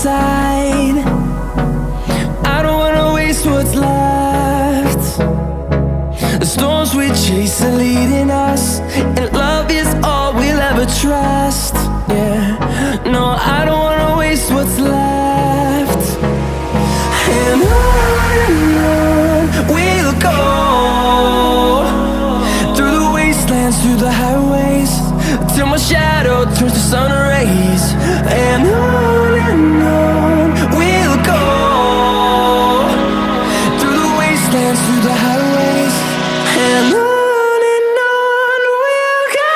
side. I don't wanna waste what's left. The storms we chase are leading us, and love is all we'll ever trust. Yeah, no, I don't wanna waste what's left. And on we'll go, through the wastelands, through the highways, till my shadow turns to sun rays. And on we'll go, through the wastelands, through the highways, and on we'll go.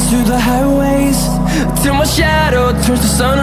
Through the highways, till my shadow turns to sun